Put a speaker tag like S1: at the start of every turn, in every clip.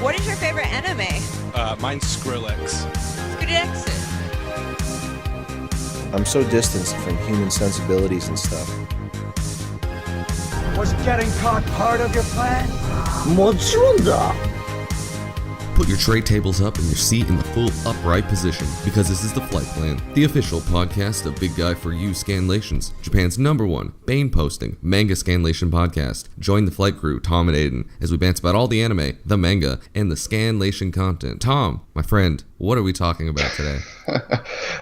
S1: What is your favorite anime?
S2: Mine's Skrillex.
S3: I'm so distanced from human sensibilities and stuff.
S4: Was getting caught part of your plan?
S5: Put your tray tables up and your seat in the full upright position, because this is the Flight Plan, the official podcast of Big Guy for You Scanlations, Japan's #1 Bane posting manga scanlation podcast. Join the flight crew, Tom and Aidan, as we bantz about all the anime, the manga, and the scanlation content. Tom, my friend, what are we talking about today?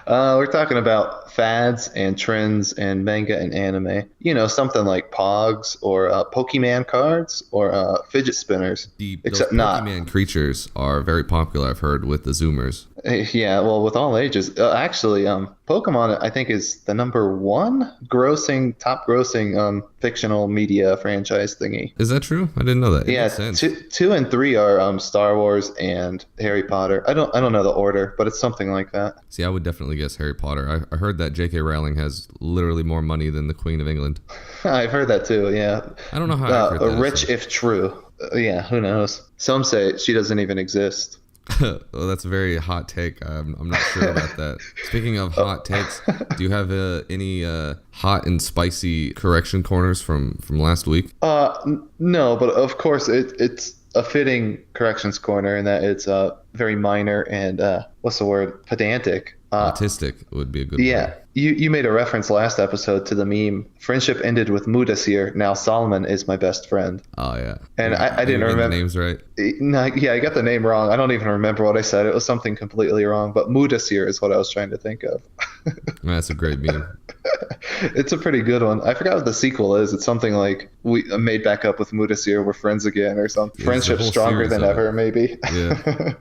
S6: We're talking about fads and trends in manga and anime. You know, something like Pogs or Pokemon cards or fidget spinners.
S5: Those Pokemon creatures are very popular, I've heard, with the Zoomers.
S6: Yeah, well, with all ages. Actually, Pokemon, I think, is the #1 top grossing fictional media franchise thingy.
S5: Is that true? I didn't know that.
S6: Yeah, 2 and 3 are Star Wars and Harry Potter. I don't know the order, but it's something like that.
S5: See, I would definitely guess Harry Potter. I heard that J.K. Rowling has literally more money than the Queen of England.
S6: I've heard that too, yeah.
S5: I don't know how accurate that
S6: rich
S5: is.
S6: If true. Yeah, who knows? Some say she doesn't even exist.
S5: Well, that's a very hot take. I'm not sure about that. Speaking of hot takes, do you have any hot and spicy correction corners from last week?
S6: No, but of course it's a fitting corrections corner in that it's very minor and what's the word? Pedantic.
S5: Autistic would be a good
S6: yeah,
S5: word.
S6: You made a reference last episode to the meme, friendship ended with Mudasir, now Solomon is my best friend.
S5: Oh, yeah.
S6: And I didn't remember.
S5: The names right?
S6: No, yeah, I got the name wrong. I don't even remember what I said. It was something completely wrong, but Mudasir is what I was trying to think of.
S5: That's a great meme.
S6: It's a pretty good one. I forgot what the sequel is. It's something like we made back up with Mudasir, we're friends again, or something. Friendship stronger than ever, maybe.
S5: Yeah.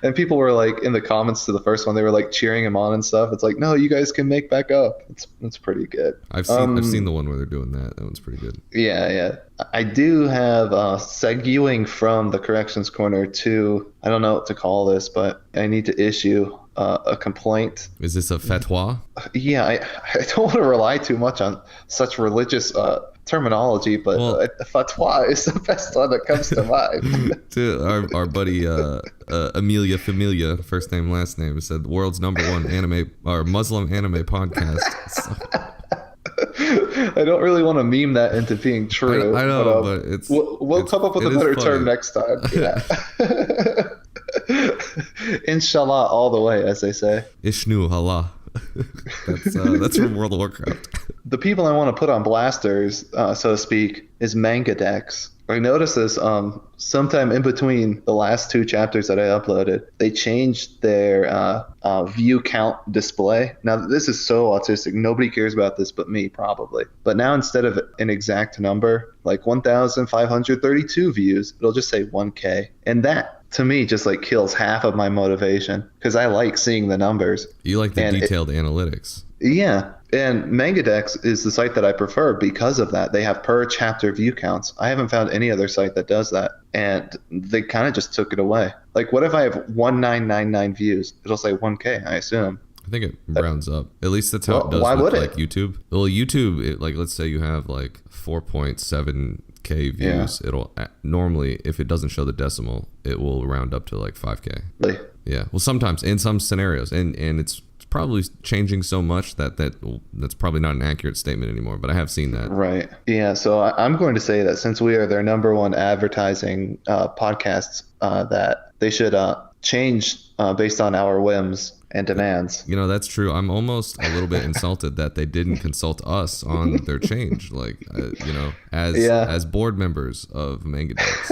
S6: And people were like, in the comments to the first one, they were like cheering him on and stuff. It's like, no, you guys can make back up. It's pretty good.
S5: I've seen the one where they're doing that. That one's pretty good.
S6: Yeah. I do have seguing from the corrections corner to, I don't know what to call this, but I need to issue a complaint.
S5: Is this a fatwa?
S6: Yeah, I don't want to rely too much on such religious terminology, but fatwa is the best one that comes to mind.
S5: To our buddy Amelia Familia, first name, last name, said the world's #1 anime or Muslim anime podcast. So.
S6: I don't really want to meme that into being true.
S5: I know, but it's
S6: we'll come up with a better term next time. Yeah. Inshallah, all the way, as they say.
S5: Ishnu Allah. That's from World of Warcraft.
S6: The people I want to put on blasters, so to speak, is Manga Decks. I noticed this sometime in between the last 2 chapters that I uploaded. They changed their view count display. Now, this is so autistic. Nobody cares about this but me, probably. But now instead of an exact number, like 1,532 views, it'll just say 1K. And that, to me, just like kills half of my motivation because I like seeing the numbers.
S5: You like the detailed analytics.
S6: Yeah. And MangaDex is the site that I prefer because of that. They have per chapter view counts. I haven't found any other site that does that. And they kind of just took it away. Like, what if I have 1999 views? It'll say 1K, I assume.
S5: I think it rounds up. At least that's how it does with like YouTube. Well, YouTube, like, let's say you have like 4.7K views. Yeah. It'll normally, if it doesn't show the decimal, it will round up to like 5K.
S6: Really?
S5: Yeah. Well, sometimes in some scenarios, and it's probably changing so much that's probably not an accurate statement anymore, but I have seen that.
S6: Right. Yeah. So I'm going to say that since we are their #1 advertising podcasts, that they should change based on our whims and demands.
S5: You know, that's true. I'm almost a little bit insulted that they didn't consult us on their change, like, as board members of Manga Decks.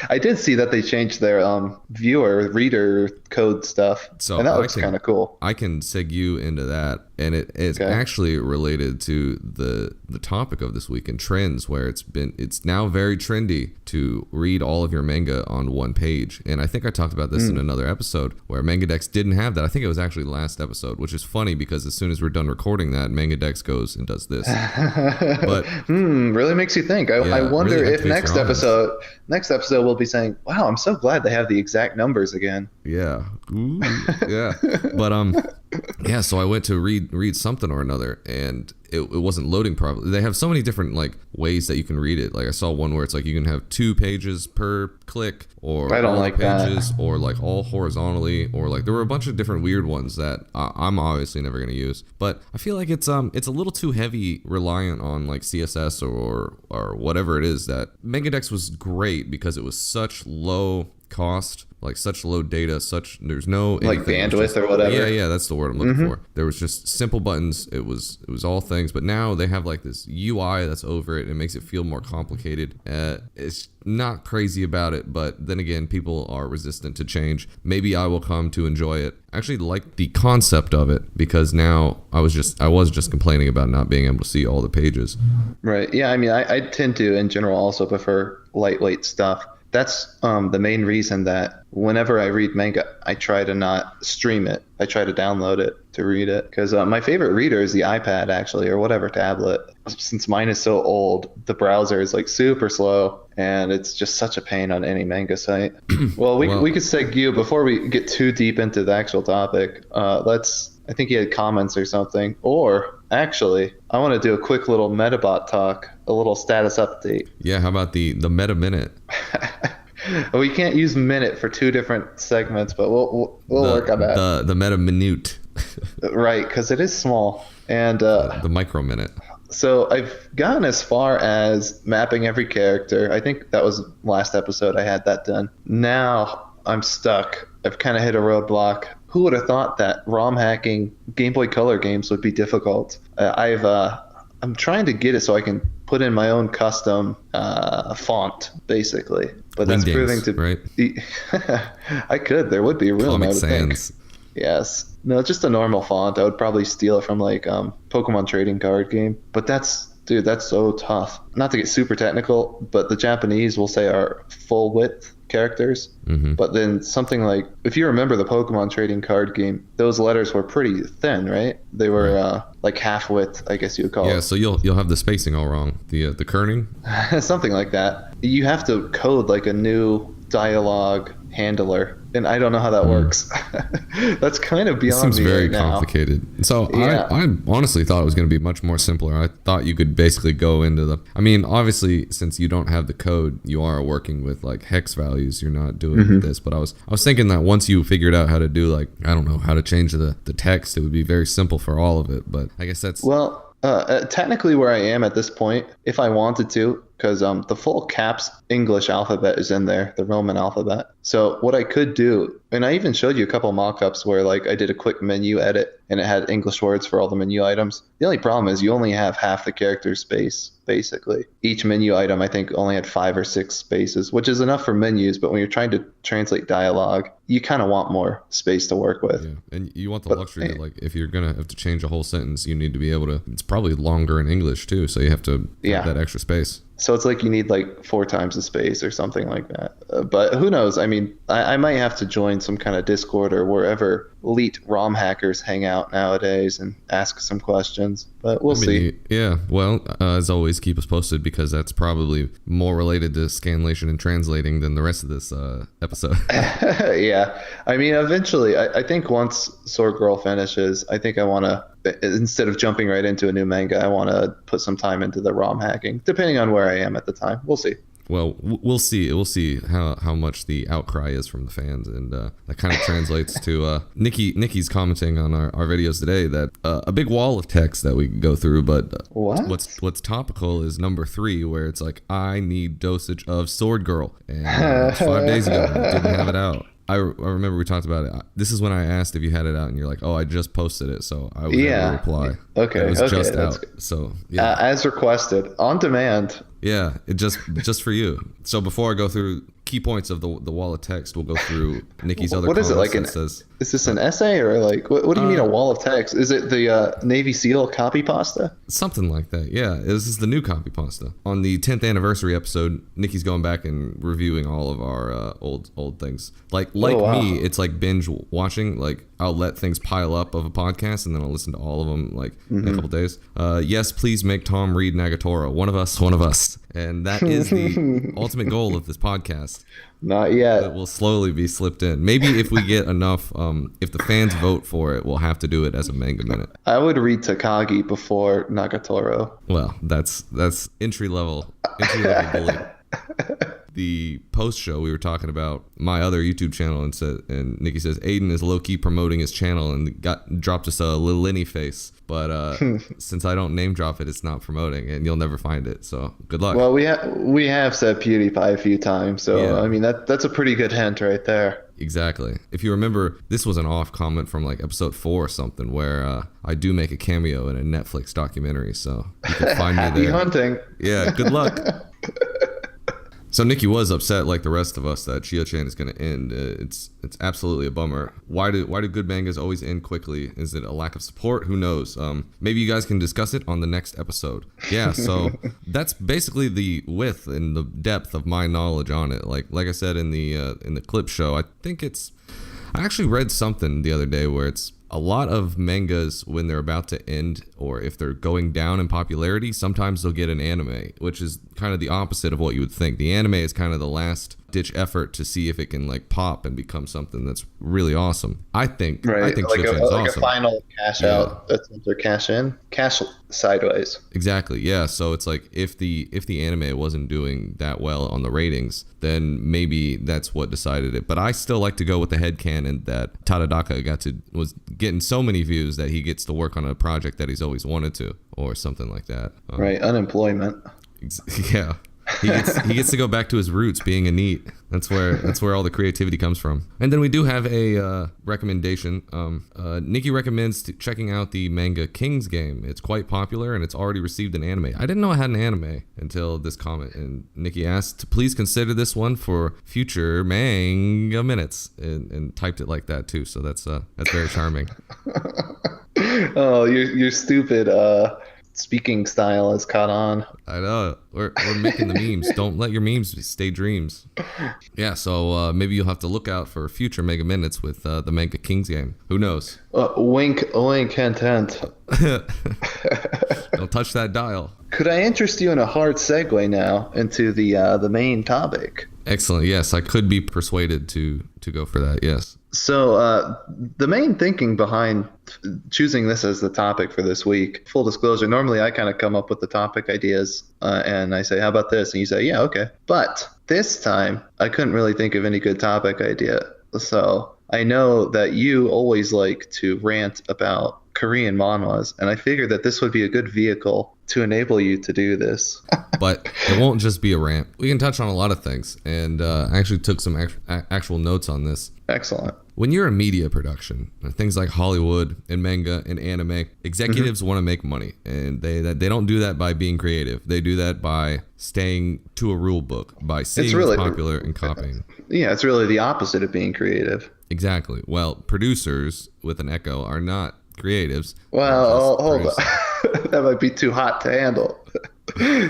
S6: I did see that they changed their reader code stuff, and that looks kind of cool.
S5: I can seg you into that, and it is actually related to the topic of this week in trends, where it's now very trendy to read all of your manga on one page. And I think I talked about this in another episode where MangaDex didn't have that. I think it was actually the last episode, which is funny because as soon as we're done recording that, MangaDex goes and does this. But
S6: really makes you think. I wonder really if next episode we'll be saying, wow, I'm so glad they have the exact numbers again.
S5: Yeah. Ooh, yeah. But Yeah, so I went to read something or another, and it wasn't loading properly. They have so many different like ways that you can read it. Like I saw one where it's like you can have 2 pages per click, or
S6: I don't
S5: all
S6: like
S5: pages,
S6: that.
S5: or like all horizontally, or like there were a bunch of different weird ones that I'm obviously never gonna use. But I feel like it's a little too heavy reliant on like CSS or whatever it is. That Megadex was great because it was such low cost, like such low data, there's no
S6: Like bandwidth or whatever.
S5: Yeah, that's the word I'm looking for. There was just simple buttons. It was all things, but now they have like this UI that's over it and it makes it feel more complicated. It's not crazy about it, but then again, people are resistant to change. Maybe I will come to enjoy it. I actually like the concept of it because now I was just complaining about not being able to see all the pages.
S6: Right. Yeah. I mean, I tend to, in general, also prefer lightweight stuff. That's the main reason that whenever I read manga, I try to not stream it. I try to download it to read it. Because my favorite reader is the iPad, actually, or whatever tablet. Since mine is so old, the browser is like super slow, and it's just such a pain on any manga site. Well, we could segue before we get too deep into the actual topic. I think you had comments or something. Or, actually, I want to do a quick little Metabot talk, a little status update.
S5: Yeah, how about the Meta Minute?
S6: We can't use minute for 2 different segments, but we'll work on that.
S5: The Meta Minute.
S6: Right, because it is small. And
S5: the Micro Minute.
S6: So I've gotten as far as mapping every character. I think that was last episode I had that done. Now I'm stuck. I've kind of hit a roadblock. Who would have thought that ROM hacking Game Boy Color games would be difficult? I'm trying to get it so I can put in my own custom font, basically. But that's proving to
S5: right?
S6: I could. There would be room.
S5: Comic Sans.
S6: Think. Yes. No, just a normal font. I would probably steal it from like Pokemon trading card game. But that's so tough. Not to get super technical, but the Japanese will say are full width characters. Mm-hmm. But then something like, if you remember the Pokemon trading card game, those letters were pretty thin, right? They were like half width, I guess you would call it.
S5: Yeah, so you'll have the spacing all wrong. The kerning?
S6: Something like that. You have to code like a new dialogue handler, and I don't know how that works. That's kind of beyond me.
S5: It seems very
S6: right
S5: complicated. So
S6: yeah.
S5: I honestly thought it was going to be much more simpler. I thought you could basically go into obviously since you don't have the code, you are working with like hex values. You're not doing this, but I was thinking that once you figured out how to do like, I don't know, how to change the text, it would be very simple for all of it. But I guess that's
S6: technically where I am at this point, if I wanted to, because the full caps English alphabet is in there, the Roman alphabet. So what I could do, and I even showed you a couple mock-ups where like I did a quick menu edit and it had English words for all the menu items. The only problem is you only have half the character space, basically. Each menu item, I think, only had 5 or 6 spaces, which is enough for menus, but when you're trying to translate dialogue, you kind of want more space to work with.
S5: Yeah, and you want the luxury that, like, if you're going to have to change a whole sentence, you need to be able to, it's probably longer in English, too, so you have to have that extra space.
S6: So it's like you need like 4 times the space or something like that. But who knows? I mean, I might have to join some kind of Discord or wherever elite ROM hackers hang out nowadays and ask some questions. But we'll see.
S5: Yeah, well, as always, keep us posted because that's probably more related to scanlation and translating than the rest of this episode.
S6: Yeah. I mean, eventually, I think once Sword Girl finishes, I think I want to, instead of jumping right into a new manga, I want to put some time into the ROM hacking, depending on where I am at the time. We'll see.
S5: Well, we'll see. We'll see how much the outcry is from the fans, and that kind of translates to Nikki's commenting on our videos today that a big wall of text that we can go through. But what's topical is number 3, where it's like, I need dosage of Sword Girl, and 5 days ago didn't have it out. I remember we talked about it. This is when I asked if you had it out, and you're like, "Oh, I just posted it," so I was able to reply.
S6: Okay,
S5: it was just out.
S6: Good.
S5: So yeah,
S6: as requested, on demand.
S5: Yeah, it just for you. So before I go through key points of the wall of text, we'll go through Nikki's other.
S6: What is it like?
S5: Says,
S6: is this an essay or like what do you mean a wall of text? Is it the Navy SEAL copy pasta?
S5: Something like that. Yeah, this is the new copy pasta. On the 10th anniversary episode, Nikki's going back and reviewing all of our old things. Like me, it's like binge watching. Like I'll let things pile up of a podcast and then I'll listen to all of them like in a couple days. Yes, please make Tom read Nagatoro. One of us. And that is the ultimate goal of this podcast.
S6: Not yet.
S5: It will slowly be slipped in. Maybe if we get enough, if the fans vote for it, we'll have to do it as a manga minute.
S6: I would read Takagi before Nagatoro.
S5: Well, that's entry level bullying. The post show we were talking about my other YouTube channel and Nikki says Aidan is low key promoting his channel and dropped us a little Lenny face, but since I don't name drop it, it's not promoting and you'll never find it. So good luck.
S6: Well, we have said PewDiePie a few times, so yeah. I mean that's a pretty good hint right there.
S5: Exactly. If you remember, this was an off comment from like episode 4 or something where I do make a cameo in a Netflix documentary, so you can find me there.
S6: Happy hunting.
S5: Yeah. Good luck. So Nikki was upset, like the rest of us, that Chia-chan is going to end. It's absolutely a bummer. Why do good mangas always end quickly? Is it a lack of support? Who knows? Maybe you guys can discuss it on the next episode. Yeah, so that's basically the width and the depth of my knowledge on it. Like I said in the clip show, I actually read something the other day where it's a lot of mangas, when they're about to end or if they're going down in popularity, sometimes they'll get an anime, which is kind of the opposite of what you would think. The anime is kind of the last ditch effort to see if it can like pop and become something that's really awesome. I think
S6: like
S5: Chia-chan's awesome.
S6: A final cash out, that's their cash in, cash sideways.
S5: Exactly. Yeah. So it's like if the anime wasn't doing that well on the ratings, then maybe that's what decided it. But I still like to go with the headcanon that Tadadaka was getting so many views that he gets to work on a project that he's always wanted to, or something like that.
S6: Right. Unemployment.
S5: Yeah. He gets to go back to his roots, being a NEET. That's where all the creativity comes from. And then we do have a recommendation. Nikki recommends checking out the manga King's Game. It's quite popular and it's already received an anime. I didn't know it had an anime until this comment. And Nikki asked to please consider this one for future manga minutes, and typed it like that too. So that's very charming.
S6: Oh, your stupid speaking style has caught on.
S5: I know. We're making the memes. Don't let your memes stay dreams. Yeah, so maybe you'll have to look out for future Mega Minutes with the Manga King's Game. Who knows?
S6: Wink, hint, hint.
S5: Don't touch that dial.
S6: Could I interest you in a hard segue now into the main topic?
S5: Excellent. Yes, I could be persuaded to go for that. Yes.
S6: So the main thinking behind choosing this as the topic for this week, full disclosure, normally I kind of come up with the topic ideas and I say, how about this? And you say, yeah, okay. But this time I couldn't really think of any good topic idea. So I know that you always like to rant about Korean manhwas, and I figured that this would be a good vehicle to enable you to do this.
S5: But it won't just be a rant. We can touch on a lot of things, and I actually took some actual notes on this.
S6: Excellent.
S5: When you're a media production, things like Hollywood and manga and anime, executives want to make money, and they don't do that by being creative. They do that by staying to a rule book, by seeing what's popular and copying.
S6: Yeah, it's really the opposite of being creative.
S5: Exactly. Well, producers with an echo are not creatives.
S6: Well, hold on. That might be too hot to handle.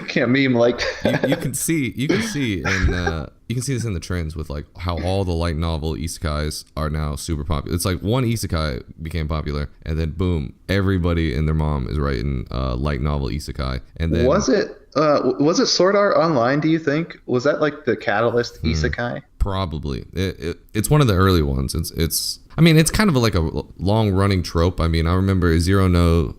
S6: Can't meme like
S5: you can see this in the trends with like how all the light novel isekais are now super popular. It's like one isekai became popular and then boom, everybody and their mom is writing light novel isekai. And then
S6: was it Sword Art Online, do you think? Was that like the catalyst isekai?
S5: Probably. It's one of the early ones. It's kind of like a long running trope. I mean, I remember Zero no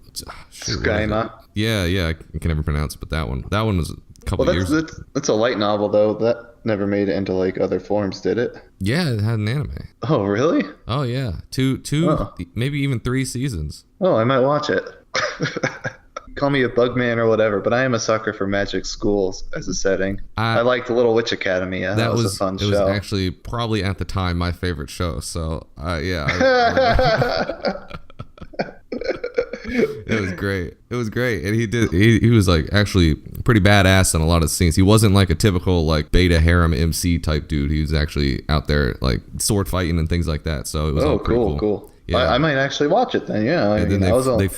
S6: Skyma.
S5: Yeah, I can never pronounce it, but that one was a couple years.
S6: That's a light novel though. That never made it into like other forms, did it?
S5: Yeah, it had an anime.
S6: Oh, really?
S5: Oh yeah, two, maybe even 3 seasons.
S6: Oh, I might watch it. Call me a bugman or whatever, but I am a sucker for magic schools as a setting. I liked Little Witch Academy. Yeah, that was a fun show. It was
S5: actually probably at the time my favorite show. So yeah. It was great. And he was like actually pretty badass in a lot of scenes. He wasn't like a typical like beta harem MC type dude. He was actually out there like sword fighting and things like that. So it was cool.
S6: Yeah. I might actually watch it then. Yeah. I was only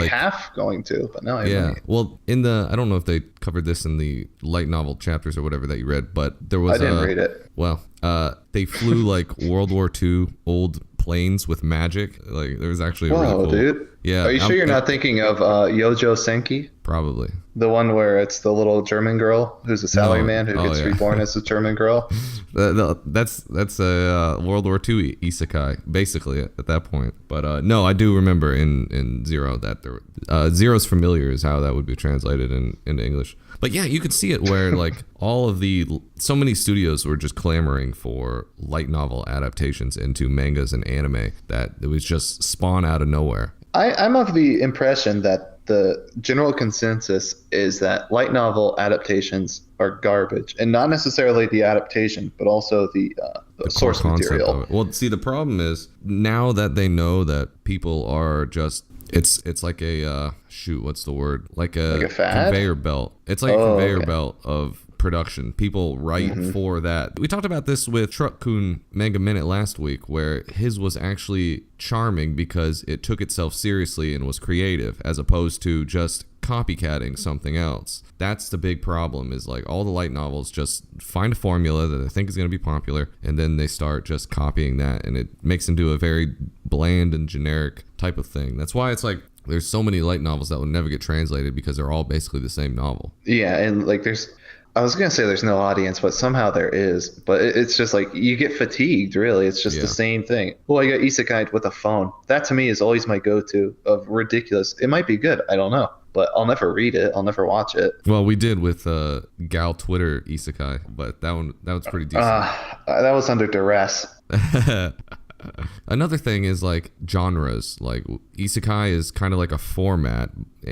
S6: half going to, but now I might.
S5: Well, I don't know if they covered this in the light novel chapters or whatever that you read, but there was
S6: I didn't read it.
S5: Well, They flew like World War II old planes with magic. Like there was actually a really
S6: Whoa,
S5: cool.
S6: dude.
S5: Yeah.
S6: Are you sure you're not thinking of Yojo Senki?
S5: Probably.
S6: The one where it's the little German girl who's a salaryman who gets
S5: yeah.
S6: reborn as a German girl.
S5: That's a World War II isekai, basically at that point. But no, I do remember in Zero that there Zero's familiar is how that would be translated into English. But yeah, you could see it where like so many studios were just clamoring for light novel adaptations into mangas and anime that it was just spawn out of nowhere.
S6: I'm of the impression that the general consensus is that light novel adaptations are garbage, and not necessarily the adaptation, but also the source material.
S5: Well, see, the problem is now that they know that people are just it's like a what's the word? Like a
S6: fad?
S5: Conveyor belt. It's like a conveyor belt of production. People write for that. We talked about this with Truck-kun Manga Minute last week, where his was actually charming because it took itself seriously and was creative, as opposed to just copycatting something else. That's the big problem, is like all the light novels just find a formula that they think is going to be popular, and then they start just copying that, and it makes them do a very bland and generic type of thing. That's why it's like there's so many light novels that will never get translated, because they're all basically the same novel.
S6: Yeah, and like I was going to say there's no audience, but somehow there is. But it's just like you get fatigued, really. It's just the same thing. Well, I got Isekai with a phone. That to me is always my go-to of ridiculous. It might be good. I don't know. But I'll never read it. I'll never watch it.
S5: Well, we did with Gal Twitter Isekai, but that was pretty decent.
S6: That was under duress.
S5: Another thing is like genres. Like Isekai is kind of like a format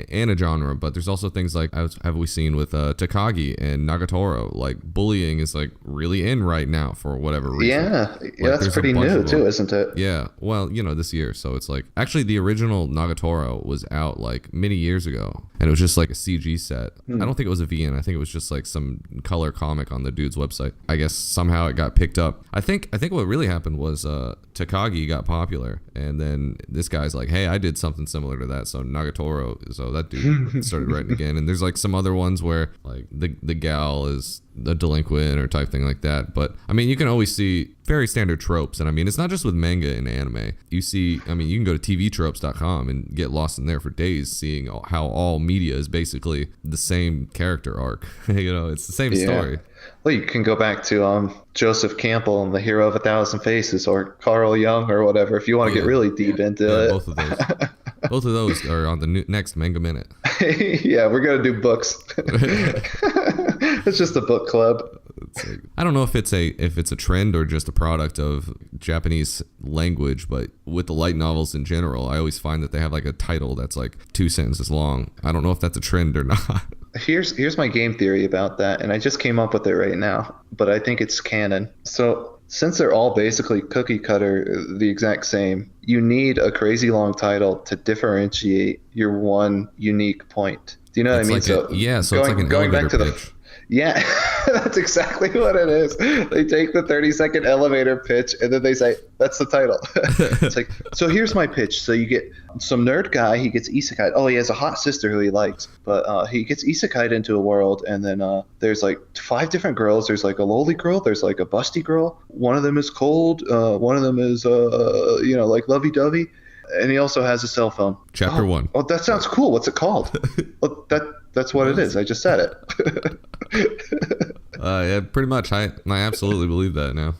S5: and a genre, but there's also things like, have we seen with Takagi and Nagatoro? Like bullying is like really in right now for whatever reason.
S6: Yeah,
S5: like,
S6: that's pretty new too, isn't it?
S5: Yeah, well, this year. So it's like, actually the original Nagatoro was out like many years ago, and it was just like a CG set. I don't think it was a VN. I think it was just like some color comic on the dude's website. I guess somehow it got picked up. I think what really happened was Takagi got popular, and then this guy's like, hey, I did something similar to that. So Nagatoro, so that dude started writing again. And there's like some other ones where like the gal is a delinquent or type thing like that. But I mean, you can always see very standard tropes. And I mean, it's not just with manga and anime. You see, I mean, you can go to tvtropes.com and get lost in there for days, seeing how all media is basically the same character arc. It's the same story.
S6: Well, you can go back to Joseph Campbell and The Hero of a Thousand Faces, or Carl Jung, or whatever, if you want to get really deep into it.
S5: Both of those. Both of those are on the next Manga Minute.
S6: Yeah, we're going to do books. It's just a book club.
S5: I don't know if it's a trend or just a product of Japanese language, but with the light novels in general, I always find that they have like a title that's like 2 sentences long. I don't know if that's a trend or not.
S6: Here's my game theory about that, and I just came up with it right now, but I think it's canon. So since they're all basically cookie cutter, the exact same, you need a crazy long title to differentiate your one unique point. Do you know what I mean?
S5: So it's like an elevator pitch.
S6: Yeah, that's exactly what it is. They take the 30-second elevator pitch and then they say, that's the title. It's like, so here's my pitch. So you get some nerd guy, he gets isekai. Oh, he has a hot sister who he likes, but he gets isekai'd into a world, and then there's like 5 different girls. There's like a lowly girl, there's like a busty girl. One of them is cold. One of them is, like lovey-dovey. And he also has a cell phone.
S5: Chapter 1.
S6: Oh, that sounds cool. What's it called? Well, that's what it is. I just said it.
S5: Yeah, pretty much. I absolutely believe that now.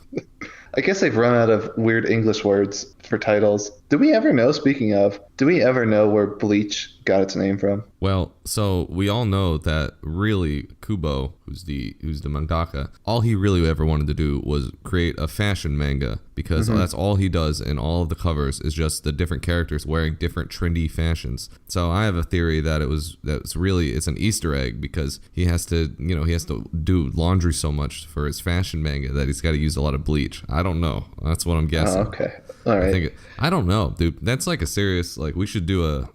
S6: I guess they've run out of weird English words for titles. Do we ever know where Bleach got its name from?
S5: Well, so we all know that really Kubo, who's the mangaka, all he really ever wanted to do was create a fashion manga, because that's all he does in all of the covers is just the different characters wearing different trendy fashions. So I have a theory that it's an Easter egg, because he has to do laundry so much for his fashion manga that he's got to use a lot of bleach. I don't know. That's what I'm guessing.
S6: Oh, okay. All right.
S5: I don't know, dude. That's like a serious, like, we should do a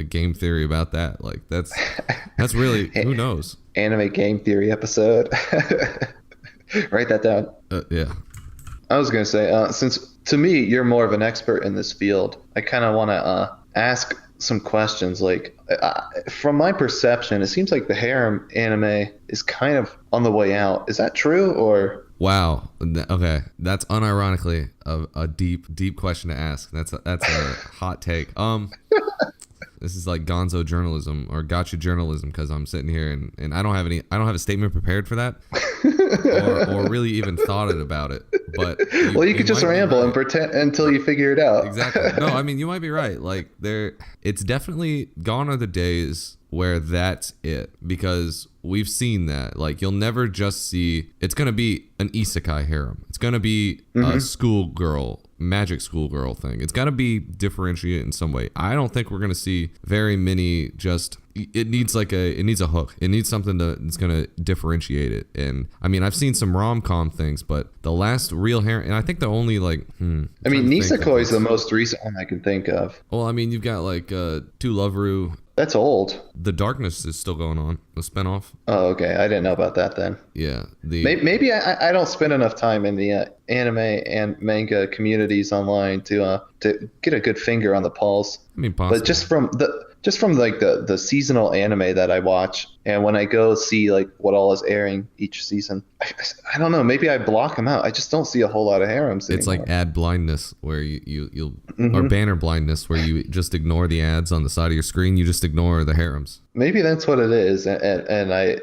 S5: game theory about that. Like, that's really, who knows?
S6: Anime game theory episode. Write that down.
S5: Yeah.
S6: I was going to say, since to me you're more of an expert in this field, I kind of want to ask some questions. Like, from my perception, it seems like the harem anime is kind of on the way out. Is that true, or?
S5: Wow. Okay, that's unironically a deep question to ask. That's a hot take. This is like gonzo journalism or gotcha journalism, because I'm sitting here and I don't have a statement prepared for that or really even thought about it. But
S6: you could just ramble and pretend until you figure it out.
S5: Exactly. No, I mean, you might be right. Like, it's definitely gone are the days where that's it, because we've seen that. Like, you'll never just see, it's going to be an isekai harem. It's going to be a schoolgirl, magic schoolgirl thing. It's got to be differentiated in some way. I don't think we're going to see very many just, it needs a hook. It needs something that's going to differentiate it. And I mean, I've seen some rom-com things, but the last real harem, and I think the only I mean,
S6: Nisekoi is the most recent one I can think of.
S5: Well, I mean, you've got like Tu Loveru.
S6: That's old.
S5: The Darkness is still going on, the spinoff.
S6: Oh, okay. I didn't know about that then.
S5: Yeah.
S6: Maybe I don't spend enough time in the anime and manga communities online to get a good finger on the pulse.
S5: I mean, possibly.
S6: But just from like the seasonal anime that I watch, and when I go see like what all is airing each season, I don't know, maybe I block them out. I just don't see a whole lot of harems anymore.
S5: It's like ad blindness, where you'll or banner blindness, where you just ignore the ads on the side of your screen. You just ignore the harems.
S6: Maybe that's what it is, and I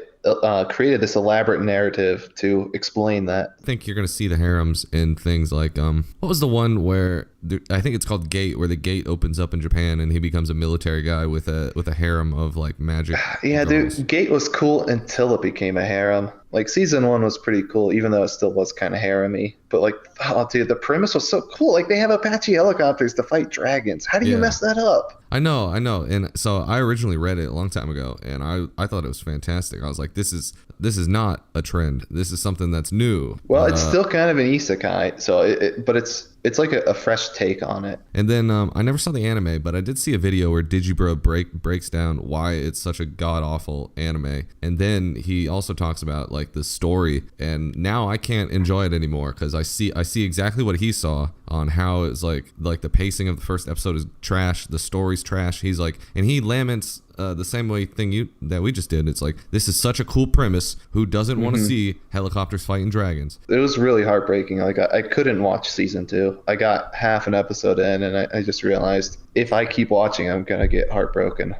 S6: created this elaborate narrative to explain that.
S5: I think you're gonna see the harems in things like what was the one where I think it's called Gate, where the gate opens up in Japan and he becomes a military guy with a harem of like magic.
S6: Yeah,
S5: girls.
S6: dude, Gate was cool until it became a harem. Like, season 1 was pretty cool, even though it still was kind of harem-y. But like, oh dude, the premise was so cool. Like, they have Apache helicopters to fight dragons. How do you mess that up?
S5: I know. And so I originally read it a long time ago, and I thought it was fantastic. I was like, this is not a trend. This is something that's new.
S6: Well, it's still kind of an isekai, so but it's like a fresh take on it.
S5: And then I never saw the anime, but I did see a video where Digibro breaks down why it's such a god-awful anime. And then he also talks about like the story, and now I can't enjoy it anymore because I see exactly what he saw on how it's like the pacing of the first episode is trash, the story's trash. He's like, and he laments the same way that we just did. It's like, this is such a cool premise. Who doesn't want to see helicopters fighting dragons?
S6: It was really heartbreaking. Like, I couldn't watch season 2. I got half an episode in, and I just realized if I keep watching, I'm gonna get heartbroken.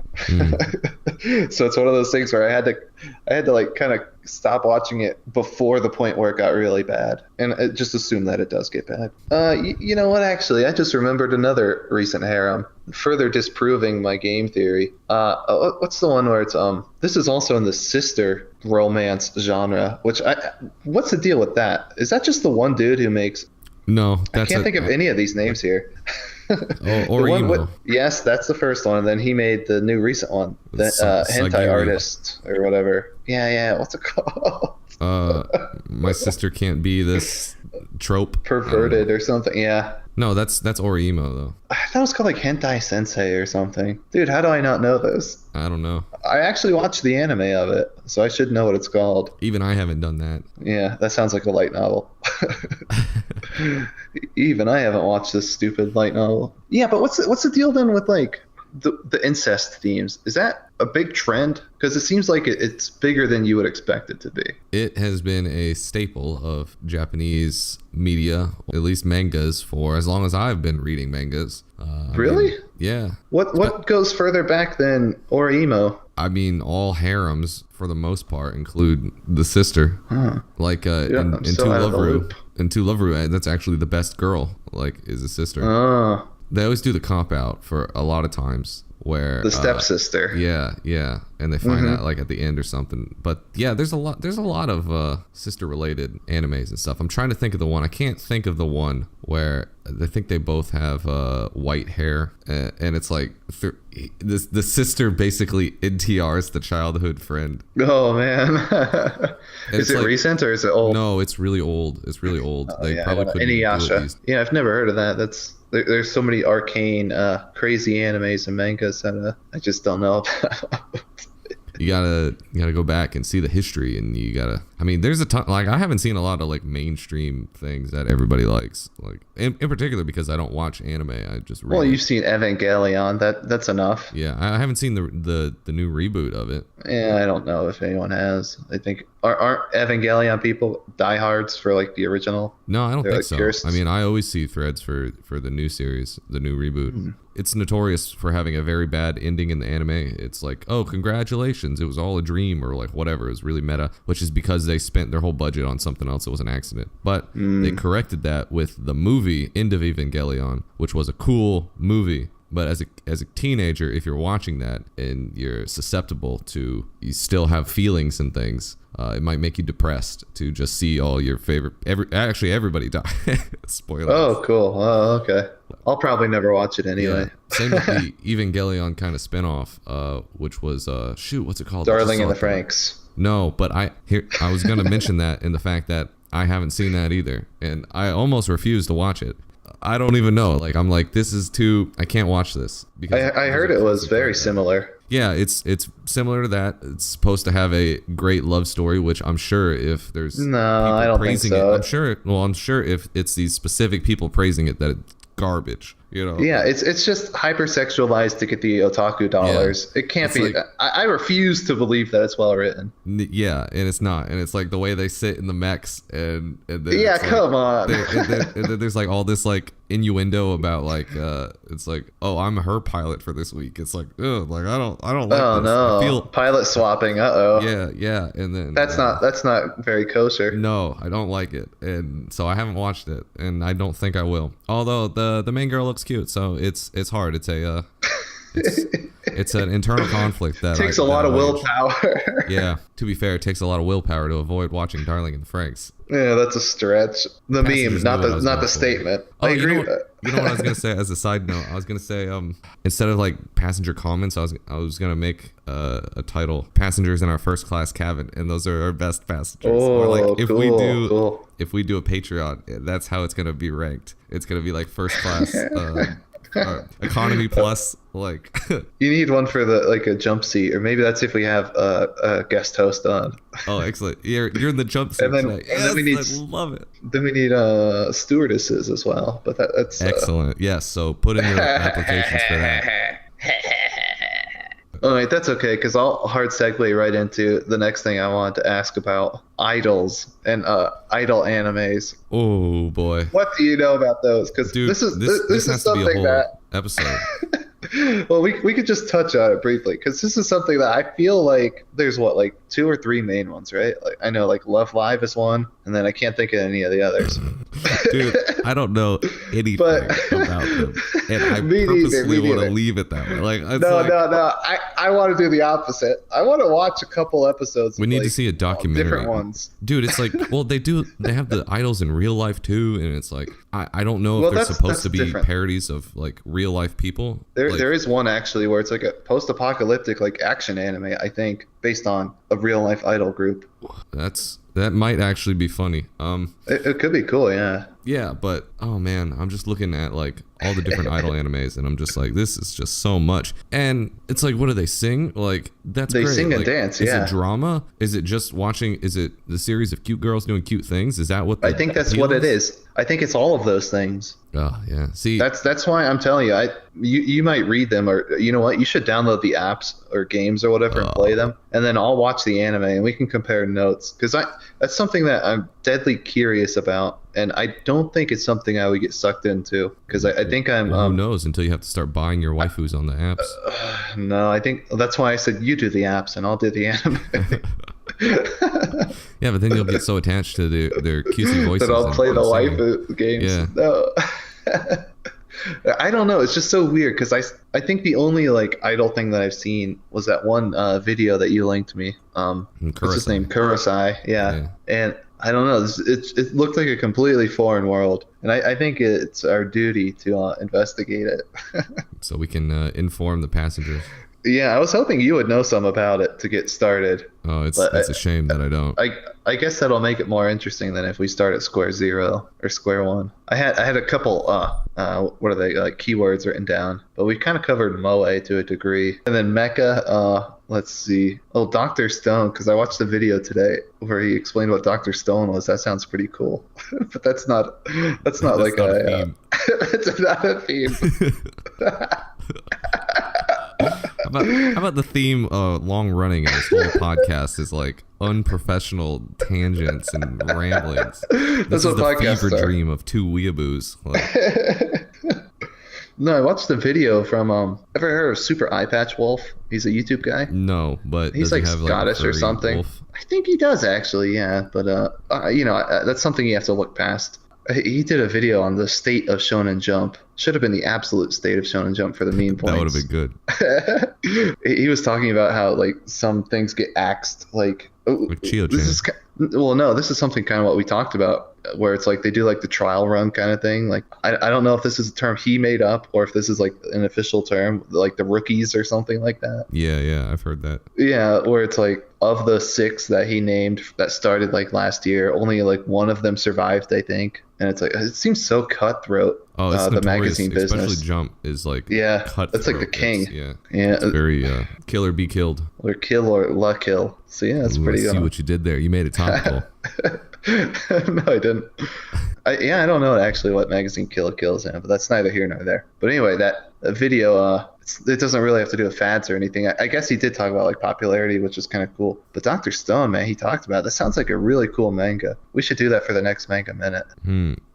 S6: So it's one of those things where I had to like kind of stop watching it before the point where it got really bad, and just assume that it does get bad. You know what? Actually, I just remembered another recent harem, further disproving my game theory. What's the one where it's this is also in the sister romance genre? What's the deal with that? Is that just the one dude who makes?
S5: No,
S6: I can't think of any of these names here.
S5: Or emo.
S6: Yes, that's the first one, and then he made the new recent one, the hentai artist or whatever. Yeah. What's it called?
S5: My sister can't be this trope.
S6: Perverted or something. Yeah.
S5: No, that's Orimo though.
S6: I thought it was called like Hentai Sensei or something. Dude, how do I not know this?
S5: I don't know.
S6: I actually watched the anime of it, so I should know what it's called.
S5: Even I haven't done that.
S6: Yeah, that sounds like a light novel. Even I haven't watched this stupid light novel. Yeah, but what's the deal then with like the incest themes? Is that a big trend? Because it seems like it's bigger than you would expect it to be.
S5: It has been a staple of Japanese media, at least mangas, for as long as I've been reading mangas.
S6: Really?
S5: Yeah.
S6: What goes further back than Orimo?
S5: I mean, all harems for the most part include the sister.
S6: Huh.
S5: Like in Tu Loveru, that's actually the best girl. Like, is a sister.
S6: Oh.
S5: They always do the cop out for a lot of times where
S6: the stepsister.
S5: Yeah, and they find out like at the end or something. But yeah, there's a lot of sister related animes and stuff. I'm trying to think of the one. I can't think of the one where I think they both have white hair, and it's like the sister basically NTR's the childhood friend.
S6: Oh man. Is it like, recent or is it old?
S5: No, it's really old. They probably couldn't
S6: Inuyasha. Yeah, I've never heard of that. There's so many arcane, crazy animes and mangas that I just don't know about.
S5: you gotta go back and see the history, and you gotta. I mean, there's a ton. Like, I haven't seen a lot of like mainstream things that everybody likes. Like in particular because I don't watch anime. I just read.
S6: Well, you've seen Evangelion. That's enough.
S5: Yeah, I haven't seen the new reboot of it.
S6: Yeah, I don't know if anyone has. I think aren't Evangelion people diehards for like the original?
S5: No, I don't
S6: They're
S5: think
S6: like
S5: so.
S6: purists?
S5: I mean, I always see threads for the new series, the new reboot. It's notorious for having a very bad ending in the anime. It's like, oh, congratulations, it was all a dream, or like whatever. It was really meta, which is because they spent their whole budget on something else. It was an accident. But they corrected that with the movie End of Evangelion, which was a cool movie. But as a teenager, if you're watching that and you're susceptible to, you still have feelings and things, it might make you depressed to just see all your favorite, everybody die. Spoiler.
S6: Oh, cool. Oh, okay. I'll probably never watch it anyway.
S5: Yeah. Same with the Evangelion kind of spinoff, which was what's it called?
S6: Darling in the Franxx.
S5: No, but I was gonna mention that in the fact that I haven't seen that either, and I almost refuse to watch it. I don't even know. Like, I'm like, this is too. I can't watch this because
S6: I heard it was very similar.
S5: Yeah, it's similar to that. It's supposed to have a great love story, which I'm sure if there's
S6: No, I don't think
S5: praising
S6: so.
S5: it, I'm sure if it's these specific people praising it that it's garbage. You know?
S6: Yeah, it's just hypersexualized to get the otaku dollars.
S5: Yeah.
S6: It can't
S5: It's
S6: be.
S5: like-
S6: I refuse to believe that it's well written.
S5: Yeah, and it's not, and it's like the way they sit in the mechs, and then
S6: Yeah,
S5: it's like-
S6: come on.
S5: and then there's like all this like innuendo about like it's like, oh, I'm her pilot for this week. It's like, ugh, like I don't like
S6: Oh
S5: this.
S6: no,
S5: I feel
S6: pilot swapping. Uh oh.
S5: yeah, and then
S6: That's not very kosher.
S5: no, I don't like it, and so I haven't watched it, and I don't think I will. Although the main girl looks cute, so it's hard. It's a it's an internal conflict that
S6: Takes a lot of willpower.
S5: Yeah, to be fair, it takes a lot of willpower to avoid watching Darling in the Franxx.
S6: Yeah, that's a stretch. The
S5: Passengers
S6: meme,
S5: knew what I was
S6: not
S5: going
S6: the
S5: for.
S6: statement.
S5: Oh,
S6: I agree.
S5: You know what I was gonna say as a side note? I was gonna say instead of like passenger comments, I was gonna make a title: "Passengers in our first class cabin," and those are our best passengers. Or like if we do
S6: cool.
S5: if we do a Patreon, that's how it's gonna be ranked. It's gonna be like first class, economy plus, like.
S6: You need one for the like a jump seat, or maybe that's if we have a guest host on.
S5: Oh, excellent! You're in the jump seat
S6: And then-
S5: tonight.
S6: and then we
S5: Yes,
S6: need-
S5: I love it.
S6: Then we need stewardesses as well, but that's
S5: Excellent. Yes. So put in your applications for that.
S6: All right, that's okay, because I'll hard segue right into the next thing I wanted to ask about: idols and idol animes.
S5: Oh boy,
S6: What do you know about those? Because
S5: dude,
S6: this is
S5: this has to be a
S6: something
S5: whole
S6: that.
S5: episode.
S6: Well, we could just touch on it briefly, because this is something that I feel like there's like 2 or 3 main ones, right? Like I know like Love Live is one, and then I can't think of any of the others.
S5: Dude, I don't know anything
S6: But-
S5: about them, and I
S6: Me neither,
S5: purposely
S6: me
S5: want to
S6: neither.
S5: leave it that way. Like, it's
S6: No,
S5: like,
S6: no. I want to do the opposite. I want to watch a couple episodes.
S5: We
S6: of,
S5: need to
S6: like,
S5: see a documentary.
S6: different ones.
S5: Dude, it's like, well, they have the idols in real life too, and it's like, I don't know
S6: Well,
S5: if they're
S6: that's
S5: supposed to be
S6: different.
S5: parodies of like real life people. Like,
S6: There is one actually where it's like a post-apocalyptic like action anime, I think, based on a real life idol group.
S5: that might actually be funny.
S6: It could be cool, yeah.
S5: Yeah, but oh man, I'm just looking at like all the different idol animes, and I'm just like, this is just so much. And it's like, what do they sing? Like, that's
S6: They
S5: great.
S6: sing and
S5: Like,
S6: dance,
S5: Is
S6: yeah.
S5: it drama? Is it just watching? Is it the series of cute girls doing cute things? Is that what? The
S6: I think that's
S5: appeal
S6: what it is. I think it's all of those things.
S5: Oh yeah. See,
S6: That's why I'm telling you, you might read them, or you know what, you should download the apps or games or whatever and play them, and then I'll watch the anime and we can compare notes, because that's something that I'm deadly curious about, and I don't think it's something I would get sucked into, because I think I'm
S5: well, who knows until you have to start buying your waifus on the apps.
S6: no, I think that's why I said you do the apps and I'll do the anime.
S5: Yeah, but then you'll get so attached to their cutesy voices.
S6: that I'll
S5: and
S6: play the
S5: singing.
S6: waifu games.
S5: Yeah.
S6: No. I don't know. It's just so weird, because I think the only like idol thing that I've seen was that one video that you linked me. What's his name? Kurosai. Yeah. And I don't know. It looked like a completely foreign world, and I think it's our duty to investigate it.
S5: So we can inform the passengers.
S6: Yeah, I was hoping you would know some about it to get started.
S5: Oh, it's
S6: But
S5: a shame that I don't.
S6: I guess that'll make it more interesting than if we start at square zero or square one. I had a couple what are they, like, keywords written down, but we kind of covered moe to a degree, and then mecha. Let's see. Oh, Dr. Stone, because I watched the video today where he explained what Dr. Stone was. That sounds pretty cool, but that's not like
S5: not
S6: a
S5: theme.
S6: it's not a theme.
S5: How about the theme long running in this whole podcast is like unprofessional tangents and ramblings. This
S6: That's
S5: is
S6: what
S5: the
S6: podcasts
S5: fever
S6: are.
S5: dream of two weeaboos. Like,
S6: No, I watched the video from ever heard of Super Eye Patch Wolf? He's a YouTube guy.
S5: no, but
S6: He's
S5: does he
S6: like
S5: have,
S6: Scottish or
S5: furry
S6: something.
S5: wolf?
S6: I think he does actually, yeah. But that's something you have to look past. He did a video on the state of Shonen Jump. Should have been the absolute state of Shonen Jump for the meme points.
S5: That would have been good.
S6: He was talking about how like some things get axed, like
S5: Chio-chan.
S6: this is something kind of what we talked about, where it's like they do like the trial run kind of thing. Like I don't know if this is a term he made up or if this is like an official term, like the rookies or something like that.
S5: Yeah, I've heard that.
S6: Yeah, where it's like of the 6 that he named that started like last year, only like one of them survived, I think. And it's like, it seems so cutthroat.
S5: Oh, it's
S6: the
S5: notorious,
S6: magazine business.
S5: especially Jump is like
S6: Yeah,
S5: cutthroat.
S6: that's like the king.
S5: Yeah,
S6: Yeah,
S5: it's very kill or be killed.
S6: or kill or la kill. So yeah, that's
S5: Ooh,
S6: pretty
S5: I see
S6: good.
S5: what you did there. You made it topical.
S6: No, I didn't. I don't know actually what magazine Kill kills in, but that's neither here nor there. But anyway, that video, it doesn't really have to do with fads or anything. I guess he did talk about like popularity, which is kind of cool. But Dr. Stone, man, he talked about it. That sounds like a really cool manga. We should do that for the next Manga Minute.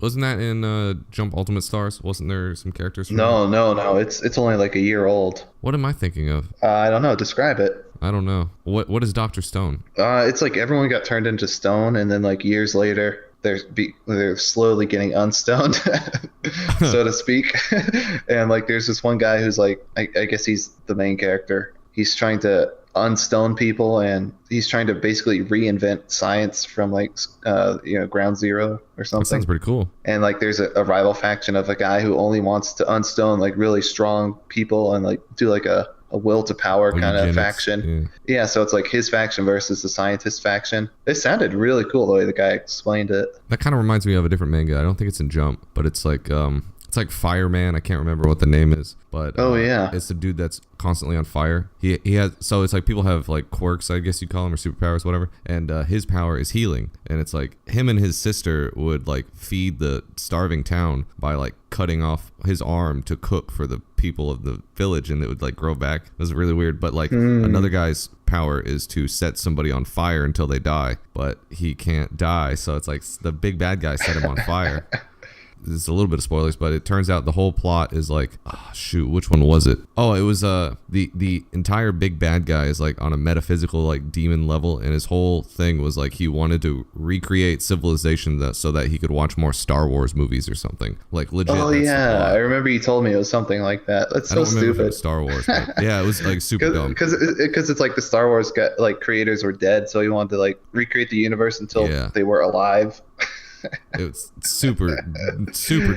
S5: Wasn't that in Jump Ultimate Stars? Wasn't there some characters from
S6: No. It's only like a year old.
S5: What am I thinking of?
S6: I don't know. Describe it.
S5: I don't know. What is Dr. Stone?
S6: It's like everyone got turned into stone, and then like years later, they're slowly getting unstoned, so to speak. And like there's this one guy who's like, I guess he's the main character. He's trying to unstone people, and he's trying to basically reinvent science from like ground zero or something.
S5: That sounds pretty cool.
S6: And like there's a rival faction of a guy who only wants to unstone like really strong people and like do like a will to power kind of
S5: Eugenics,
S6: faction. Yeah, so it's like his faction versus the scientist faction. It sounded really cool the way the guy explained it.
S5: That kind of reminds me of a different manga. I don't think it's in Jump, but it's like Fireman. I can't remember what the name is, but
S6: yeah,
S5: it's the dude that's constantly on fire. He has, so it's like people have like quirks, I guess you call them, or superpowers, whatever. And his power is healing, and it's like him and his sister would like feed the starving town by like cutting off his arm to cook for the people of the village, and it would like grow back. It was really weird. But like another guy's power is to set somebody on fire until they die, but he can't die, so it's like the big bad guy set him on fire. It's a little bit of spoilers, but it turns out the whole plot is like, which one was it? Oh, it was the entire big bad guy is like on a metaphysical like demon level, and his whole thing was like he wanted to recreate civilization so that he could watch more Star Wars movies or something. Like legit.
S6: Oh
S5: that's the
S6: yeah,
S5: plot.
S6: I remember you told me it was something like that. That's
S5: I
S6: so
S5: don't remember if it
S6: stupid.
S5: was Star Wars, but yeah, it was like super dumb.
S6: Because it's like the Star Wars creators were dead, so he wanted to like recreate the universe until they were alive.
S5: It was super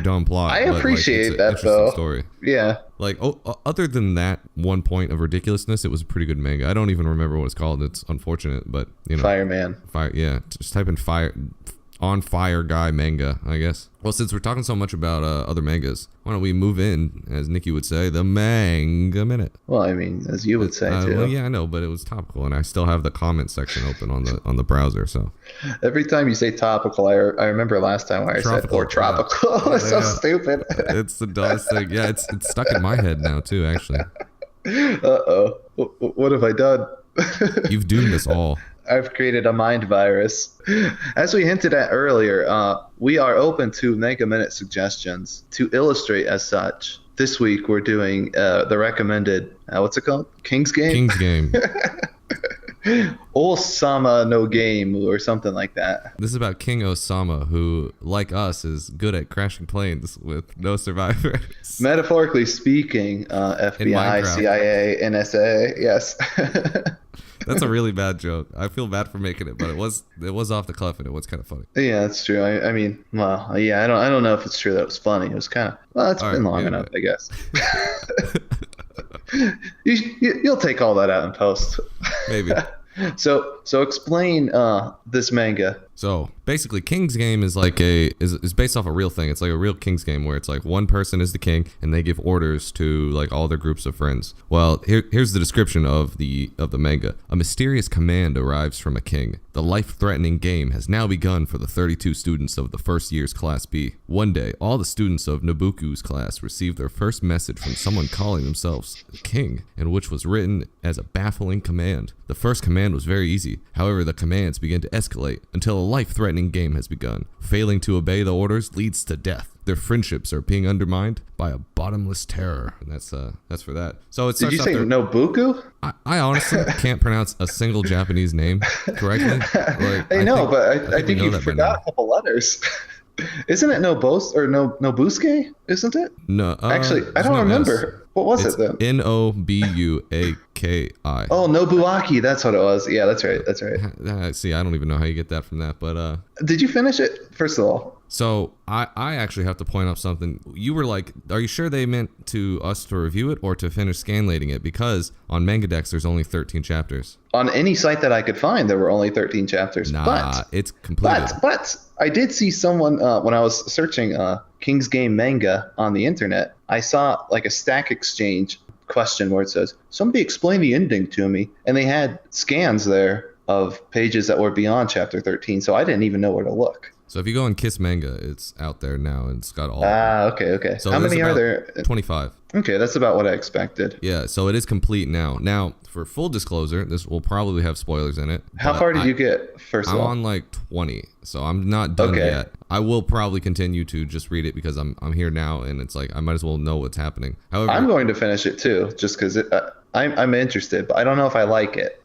S5: dumb plot.
S6: I
S5: but,
S6: appreciate
S5: like, it's an
S6: that
S5: interesting
S6: though.
S5: Story.
S6: Yeah.
S5: Like, other than that one point of ridiculousness, it was a pretty good manga. I don't even remember what it's called. It's unfortunate, but you know,
S6: Fireman.
S5: Yeah, just type in on fire guy manga, I guess. Well, since we're talking so much about other mangas, why don't we move in, as Nikki would say, the Manga Minute?
S6: Well, I mean, as you would say too.
S5: Well, yeah, I know, but it was topical, and I still have the comment section open on the browser. So
S6: every time you say topical, I remember last time where I said or tropical.
S5: Yeah.
S6: It's so stupid.
S5: It's the dumbest thing. Yeah, it's stuck in my head now too. Actually.
S6: What have I done?
S5: You've doomed us all.
S6: I've created a mind virus. As we hinted at earlier, we are open to Mega Minute suggestions to illustrate as such. This week we're doing the recommended, what's it called? King's Game?
S5: King's Game.
S6: Osama no Game or something like that.
S5: This is about King Osama, who, like us, is good at crashing planes with no survivors.
S6: Metaphorically speaking, FBI, CIA, NSA, yes.
S5: That's a really bad joke. I feel bad for making it, but it was off the cuff and it was kind of funny.
S6: Yeah, that's true. I mean, well, yeah, I don't know if it's true that it was funny. It was kind of, well, it's been long enough, I guess. You'll take all that out in post.
S5: Maybe.
S6: So explain this manga.
S5: So basically, King's Game is like is based off a real thing. It's like a real King's Game where it's like one person is the king and they give orders to like all their groups of friends. Well, here's the description of the manga. A mysterious command arrives from a king. The life-threatening game has now begun for the 32 students of the first year's Class B. One day, all the students of Nobuku's class received their first message from someone calling themselves the king, in which was written as a baffling command. The first command was very easy. However, the commands begin to escalate until a life-threatening game has begun. Failing to obey the orders leads to death. Their friendships are being undermined by a bottomless terror. And that's for that. So it starts.
S6: Did you say Nobuku?
S5: I honestly can't pronounce a single Japanese name correctly. Like,
S6: I think you forgot a couple letters. Isn't it Nobusuke? Isn't it?
S5: No.
S6: Actually, I don't remember. S. What was it then?
S5: Nobuaki.
S6: Oh, Nobuaki. That's what it was. Yeah, that's right.
S5: See, I don't even know how you get that from that, but
S6: did you finish it? First of all.
S5: So I actually have to point out something. You were like, are you sure they meant to us to review it or to finish scanlating it? Because on Mangadex, there's only 13 chapters.
S6: On any site that I could find, there were only 13 chapters.
S5: Nah, it's completed.
S6: But I did see someone, when I was searching King's Game manga on the internet, I saw like a Stack Exchange question where it says, somebody explain the ending to me. And they had scans there of pages that were beyond chapter 13, so I didn't even know where to look.
S5: So if you go on Kiss Manga, it's out there now, and it's got all.
S6: Okay. So how many are there?
S5: 25.
S6: Okay, that's about what I expected.
S5: Yeah, so it is complete now. Now, for full disclosure, this will probably have spoilers in it.
S6: How far did you get, first of all?
S5: I'm on like 20, so I'm not done yet. I will probably continue to just read it because I'm here now, and it's like I might as well know what's happening. However,
S6: I'm going to finish it too, just because I'm interested, but I don't know if I like it.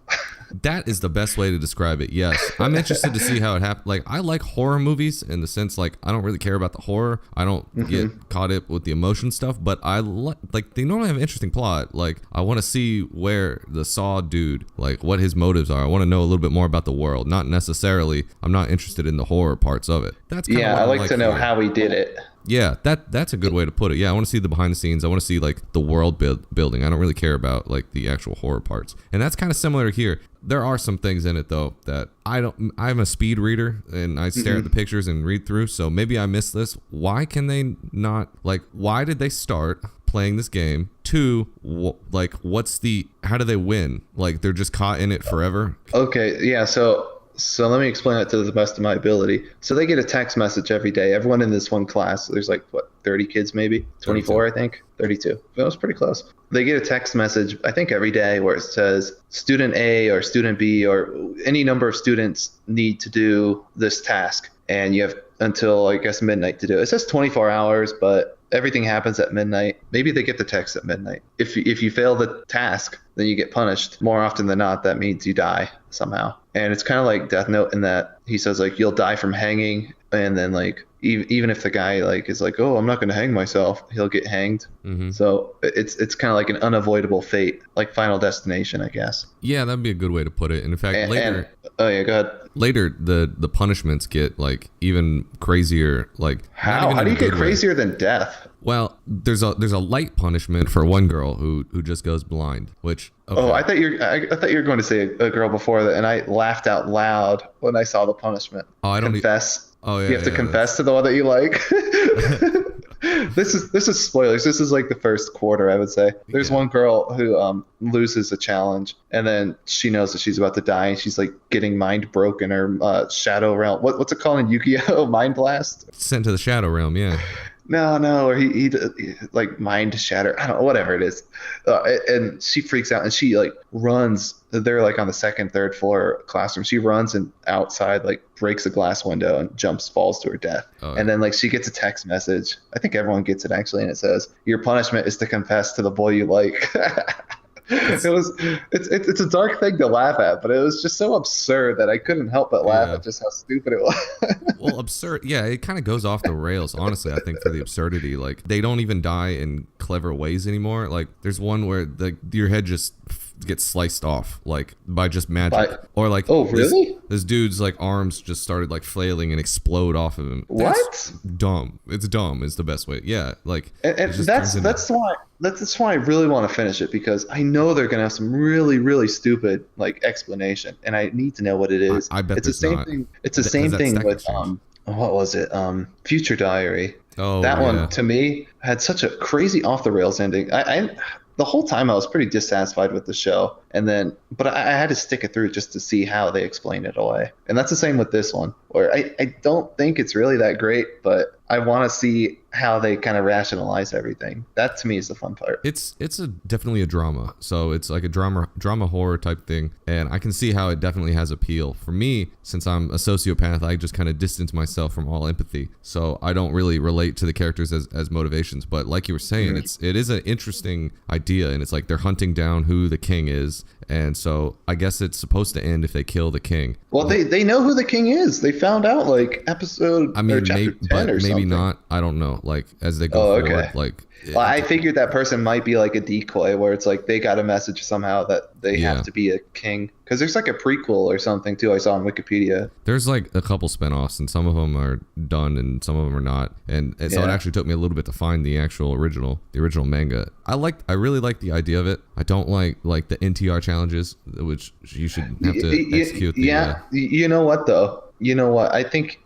S5: That is the best way to describe it. Yes, I'm interested to see how it happens. Like, I like horror movies in the sense, like, I don't really care about the horror. I don't get caught up with the emotion stuff, but I like they normally have an interesting plot. Like, I want to see where the Saw dude, like, what his motives are. I want to know a little bit more about the world. Not necessarily, I'm not interested in the horror parts of it. That's kind of what
S6: I like to know how he did it.
S5: Yeah, that's a good way to put it. Yeah, I want to see the behind the scenes. I want to see like the world building. I don't really care about like the actual horror parts. And that's kind of similar here. There are some things in it though that I'm a speed reader and I stare at the pictures and read through. So maybe I missed this. Why can they not, like, why did they start playing this game? Two, how do they win? Like, they're just caught in it forever?
S6: Okay, yeah, so let me explain it to the best of my ability. So they get a text message every day. Everyone in this one class, there's like, 30 kids maybe? 24, 32. I think. 32. That was pretty close. They get a text message, I think every day, where it says student A or student B or any number of students need to do this task. And you have until, I guess, midnight to do it. It says 24 hours, but everything happens at midnight. Maybe they get the text at midnight. If you fail the task, then you get punished. More often than not, that means you die somehow. And it's kind of like Death Note in that he says, like, you'll die from hanging. And then, like, even if the guy, like, is like, oh, I'm not going to hang myself, he'll get hanged. So it's kind of like an unavoidable fate, like Final Destination, I guess.
S5: Yeah, that'd be a good way to put it. And in fact, later...
S6: oh, yeah, go ahead.
S5: Later, the punishments get, like, even crazier. Like,
S6: how do you get crazier than death?
S5: Well, there's a light punishment for one girl who just goes blind, which... Okay.
S6: Oh, I thought you were going to say a girl before that, and I laughed out loud when I saw the punishment. Oh, I don't confess.
S5: Oh, yeah.
S6: You have to confess to the one that you like. This is spoilers. This is like the first quarter, I would say. There's one girl who loses a challenge, and then she knows that she's about to die, and she's like getting mind broken or shadow realm. What's it called in Yu-Gi-Oh? Mind blast?
S5: Sent to the shadow realm, yeah.
S6: No, or he like mind shatter. I don't know, whatever it is. And she freaks out and she like runs. They're like on the second, third floor classroom. She runs and outside, like breaks a glass window and falls to her death. Oh, yeah. And then like she gets a text message. I think everyone gets it actually. And it says, your punishment is to confess to the boy you like. It's a dark thing to laugh at, but it was just so absurd that I couldn't help but laugh at just how stupid it was.
S5: Well, absurd. Yeah, it kind of goes off the rails, honestly, I think, for the absurdity. Like, they don't even die in clever ways anymore. Like, there's one where your head just get sliced off like by just magic, or like
S6: oh really?
S5: This dude's like arms just started like flailing and explode off of him.
S6: What?
S5: Dumb. It's dumb is the best way. Yeah, like
S6: and that's why I really want to finish it, because I know they're gonna have some really really stupid like explanation, and I need to know what it is.
S5: I bet
S6: it's the same thing. It's the same thing with what was it? Future Diary.
S5: Oh,
S6: that one to me had such a crazy off the rails ending. I the whole time I was pretty dissatisfied with the show, but I had to stick it through just to see how they explain it away. And that's the same with this one, where I don't think it's really that great, but I want to see how they kind of rationalize everything. That to me is the fun part.
S5: It's definitely a drama, so it's like a drama horror type thing, and I can see how it definitely has appeal. For me, since I'm a sociopath, I just kind of distance myself from all empathy, so I don't really relate to the characters as motivations. But like you were saying, it is an interesting idea, and it's like they're hunting down who the king is, and so I guess it's supposed to end if they kill the king.
S6: Well, they know who the king is. They found out like episode or chapter 10 or something.
S5: Maybe not. I don't know. Like as they go forward, like.
S6: Well, I figured that person might be like a decoy, where it's like they got a message somehow that they have to be a king. Because there's like a prequel or something too I saw on Wikipedia.
S5: There's like a couple spinoffs, and some of them are done and some of them are not. And so it actually took me a little bit to find the original manga. I really like the idea of it. I don't like the NTR challenges, which you should have to execute.
S6: You know what though? I think